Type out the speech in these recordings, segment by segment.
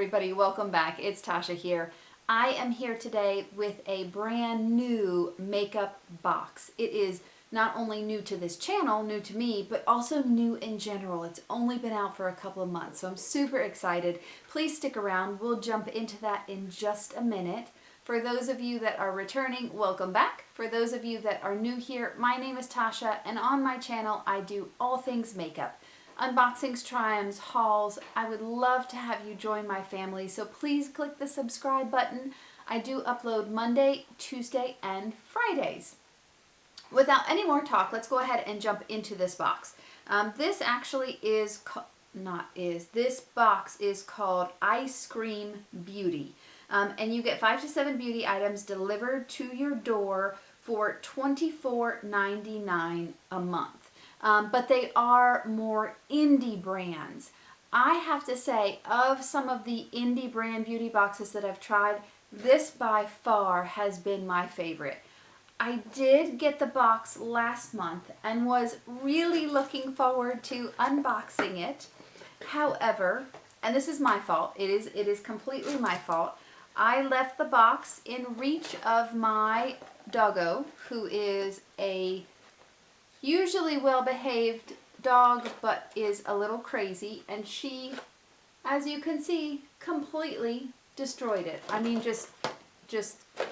everybody, welcome back. It's Tasha here. I am here today with a brand new makeup box. It is not only new to this channel, new to me, but also new in general. It's only been out for a couple of months, so I'm super excited. Please stick around. We'll jump into that in just a minute. For those of you that are returning, welcome back. For those of you that are new here, my name is Tasha, and on my channel I do all things makeup. Unboxings, try-ons, hauls. I would love to have you join my family, so please click the subscribe button. I do upload Monday, Tuesday, and Fridays. Without any more talk, let's go ahead and jump into this box. This actually is, this box is called Eyescream Beauty. And you get 5 to 7 beauty items delivered to your door for $24.99 a month. But they are more indie brands. I have to say, of some of the indie brand beauty boxes that I've tried, this by far has been my favorite. I did get the box last month and was really looking forward to unboxing it. However, and this is my fault, it is completely my fault, I left the box in reach of my doggo, who is a usually well-behaved dog, but is a little crazy, and she, as you can see, completely destroyed it. I mean, just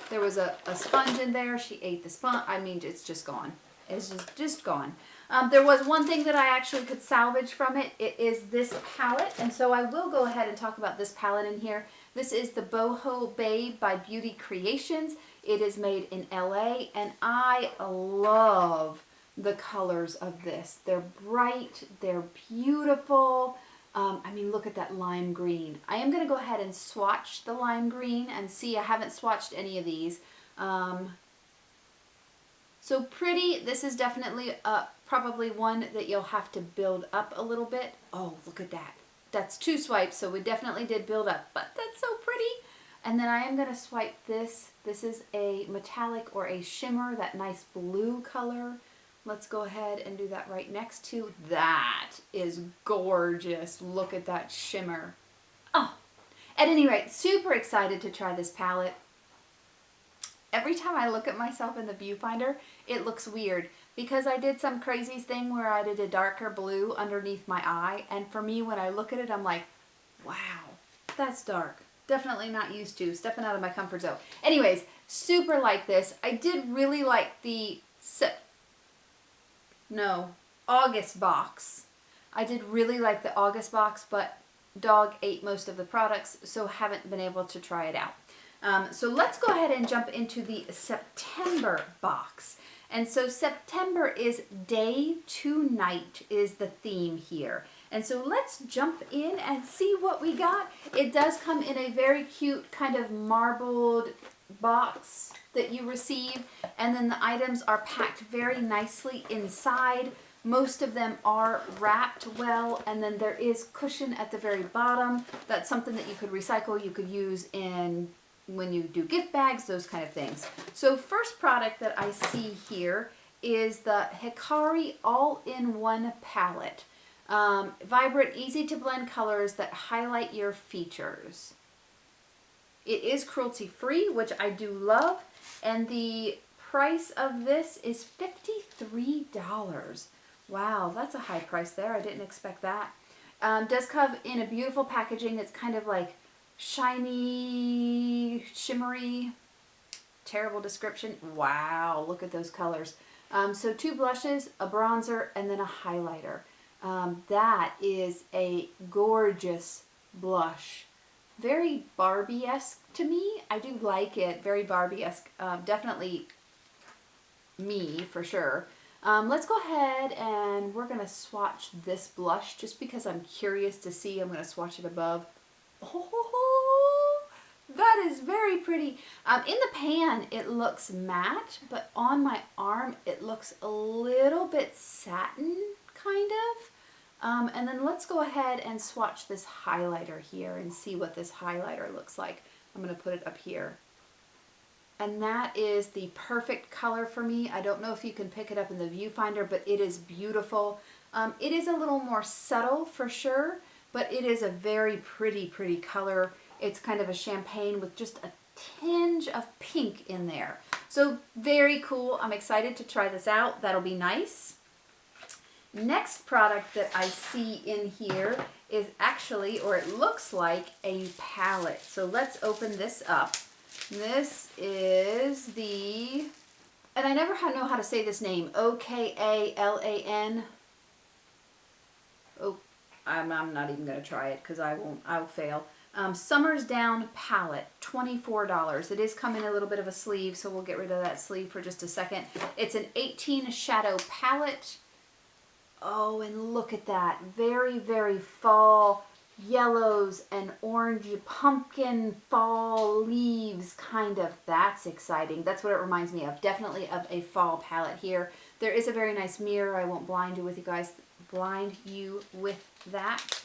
there was a sponge in there. She ate the sponge. I mean, it's just gone. It's just gone. There was one thing that I actually could salvage from it. It is this palette, and so I will go ahead and talk about this palette in here. This is the Boho Babe by Beauty Creations. It is made in LA, and I love the colors of this. They're bright, they're beautiful. I mean, look at that lime green. I am going to go ahead and swatch the lime green and see. I haven't swatched any of these. So pretty. This is definitely probably one that you'll have to build up a little bit. Oh, look at that. That's 2 swipes, so we definitely did build up, but that's so pretty. And then I am going to swipe this. This is a metallic or a shimmer, that nice blue color. Let's go ahead and do that right next to that. Is gorgeous. Look at that shimmer. Oh, at any rate, super excited to try this palette. Every time I look at myself in the viewfinder, it looks weird because I did some crazy thing where I did a darker blue underneath my eye, and for me, when I look at it, I'm like, wow, that's dark. Definitely not used to, stepping out of my comfort zone. Anyways, super like this. I did really like the August box. I did really like the August box, but dog ate most of the products, so haven't been able to try it out. So let's go ahead and jump into the September box. And so September is day to night is the theme here. And so let's jump in and see what we got. It does come in a very cute kind of marbled box that you receive, and then the items are packed very nicely inside. Most of them are wrapped well, and then there is cushion at the very bottom. That's something that you could recycle, you could use in when you do gift bags, those kind of things. So first product that I see here is the Hikari All-in-One Palette. Vibrant, easy to blend colors that highlight your features. It is cruelty-free, which I do love, and the price of this is $53. Wow, that's a high price there. I didn't expect that. Does come in a beautiful packaging. It's kind of like shiny, shimmery, terrible description. Wow, look at those colors. So 2 blushes, a bronzer, and then a highlighter. That is a gorgeous blush. Very Barbie-esque to me. I do like it. Very Barbie-esque. Definitely me, for sure. Let's go ahead and we're going to swatch this blush just because I'm curious to see. I'm going to swatch it above. Oh, that is very pretty. In the pan, it looks matte, but on my arm, it looks a little bit satin, kind of. And then let's go ahead and swatch this highlighter here and see what this highlighter looks like. I'm going to put it up here. And that is the perfect color for me. I don't know if you can pick it up in the viewfinder, but it is beautiful. It is a little more subtle for sure, but it is a very pretty color. It's kind of a champagne with just a tinge of pink in there. So very cool. I'm excited to try this out. That'll be nice. Next product that I see in here is actually, or it looks like, a palette. So let's open this up. This is the, and I never know how to say this name, Okalan. Oh, I'm not even going to try it because I'll fail. Summer's Down palette, $24. It is coming a little bit of a sleeve, so we'll get rid of that sleeve for just a second. It's an 18 shadow palette. Oh, and look at that. Very, very fall yellows and orange pumpkin fall leaves kind of. That's exciting. That's what it reminds me of. Definitely of a fall palette here. There is a very nice mirror. I won't blind you with that.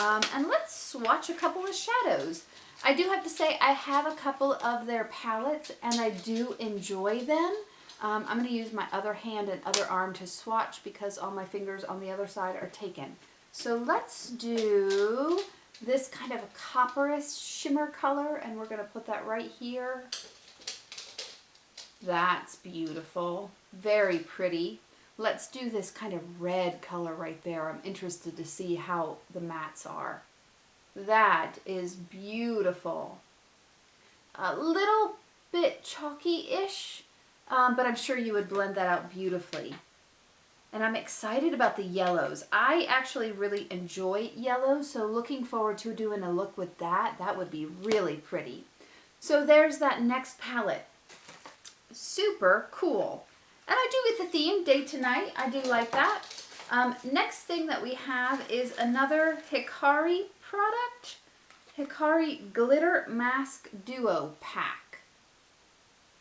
And let's swatch a couple of shadows. I do have to say I have a couple of their palettes and I do enjoy them. I'm going to use my other hand and other arm to swatch because all my fingers on the other side are taken. So let's do this kind of a copperish shimmer color, and we're going to put that right here. That's beautiful. Very pretty. Let's do this kind of red color right there. I'm interested to see how the mattes are. That is beautiful. A little bit chalky-ish. But I'm sure you would blend that out beautifully. And I'm excited about the yellows. I actually really enjoy yellows, so looking forward to doing a look with that. That would be really pretty. So there's that next palette. Super cool. And I do with the theme, day to night. I do like that. Next thing that we have is another Hikari product. Hikari Glitter Mask Duo Pack.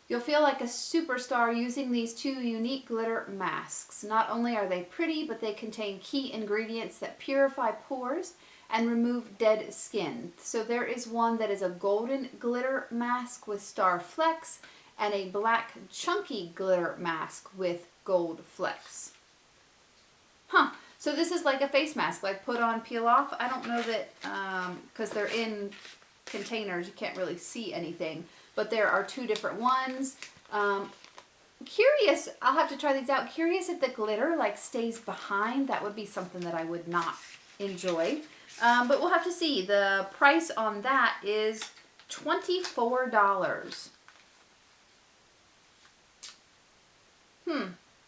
You'll feel like a superstar using these two unique glitter masks. Not only are they pretty, but they contain key ingredients that purify pores and remove dead skin. So there is one that is a golden glitter mask with star flecks and a black chunky glitter mask with gold flecks. So this is like a face mask, like put on, peel off. I don't know that, because they're in containers, you can't really see anything. But there are two different ones. Curious, I'll have to try these out. Curious if the glitter like stays behind. That would be something that I would not enjoy. But we'll have to see. The price on that is $24.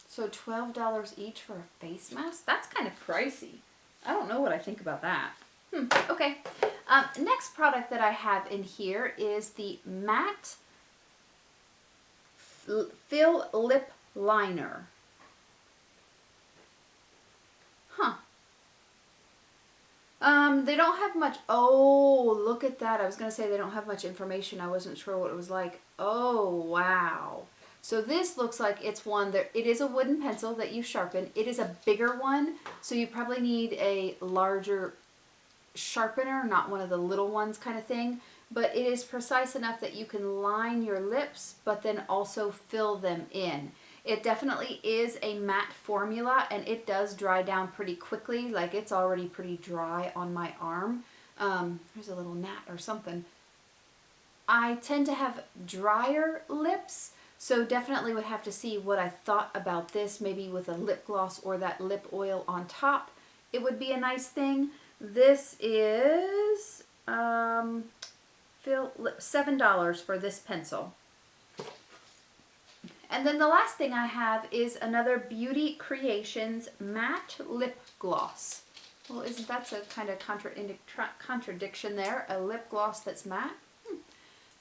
So $12 each for a face mask? That's kind of pricey. I don't know what I think about that. Okay. Next product that I have in here is the Matte Fill Lip Liner. They don't have much. Oh, look at that. I was going to say they don't have much information. I wasn't sure what it was like. Oh, wow. So this looks like it's one that, it is a wooden pencil that you sharpen. It is a bigger one, so you probably need a larger sharpener, not one of the little ones kind of thing. But it is precise enough that you can line your lips, but then also fill them in. It definitely is a matte formula, and it does dry down pretty quickly. Like, it's already pretty dry on my arm. There's a little gnat or something. I tend to have drier lips, so definitely would have to see what I thought about this, maybe with a lip gloss or that lip oil on top. It would be a nice thing. This is $7 for this pencil. And then the last thing I have is another Beauty Creations matte lip gloss. Well, isn't that a kind of contradiction there? A lip gloss that's matte?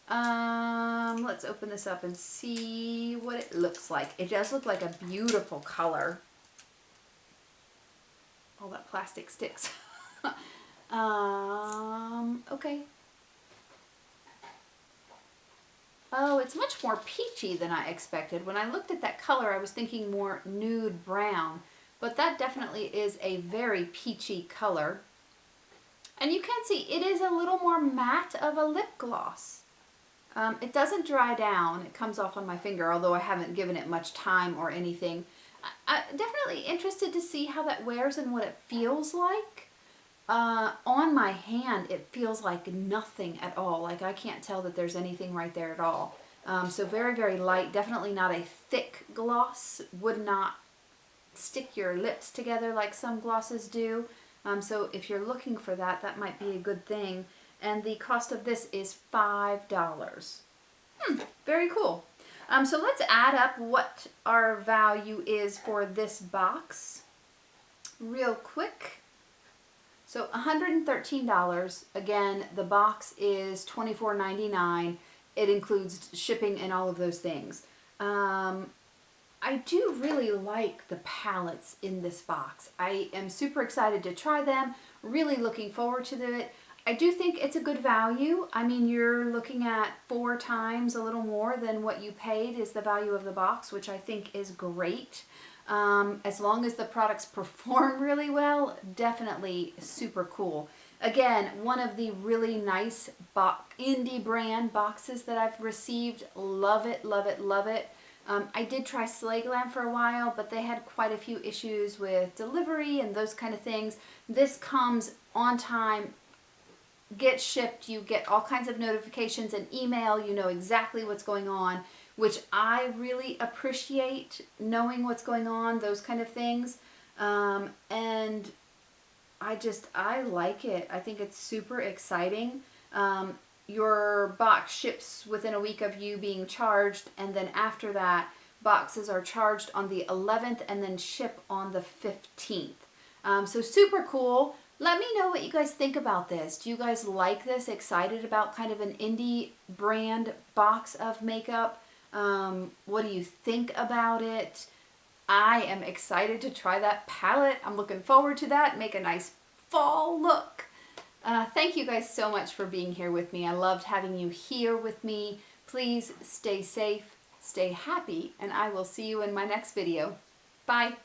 Let's open this up and see what it looks like. It does look like a beautiful color. All that plastic sticks. Okay. Oh, it's much more peachy than I expected. When I looked at that color, I was thinking more nude brown, but that definitely is a very peachy color. And you can see it is a little more matte of a lip gloss. It doesn't dry down. It comes off on my finger, although I haven't given it much time or anything. I'm definitely interested to see how that wears and what it feels like. On my hand, it feels like nothing at all. Like I can't tell that there's anything right there at all. So very, very light. Definitely not a thick gloss. Would not stick your lips together like some glosses do. So if you're looking for that, that might be a good thing. And the cost of this is $5. Very cool. So let's add up what our value is for this box real quick. So $113. Again, the box is $24.99. It includes shipping and all of those things. I do really like the palettes in this box. I am super excited to try them. Really looking forward to it. I do think it's a good value. I mean, you're looking at 4 times a little more than what you paid is the value of the box, which I think is great. As long as the products perform really well, definitely super cool. Again, one of the really nice indie brand boxes that I've received. Love it, love it, love it. I did try Slay Glam for a while, but they had quite a few issues with delivery and those kind of things. This comes on time, gets shipped, you get all kinds of notifications and email, you know exactly what's going on, which I really appreciate, knowing what's going on, those kind of things. And I like it. I think it's super exciting. Your box ships within a week of you being charged, and then after that, boxes are charged on the 11th and then ship on the 15th. So super cool. Let me know what you guys think about this. Do you guys like this? Excited about kind of an indie brand box of makeup? What do you think about it? I am excited to try that palette. I'm looking forward to that. Make a nice fall look. Thank you guys so much for being here with me. I loved having you here with me. Please stay safe, stay happy, and I will see you in my next video. Bye.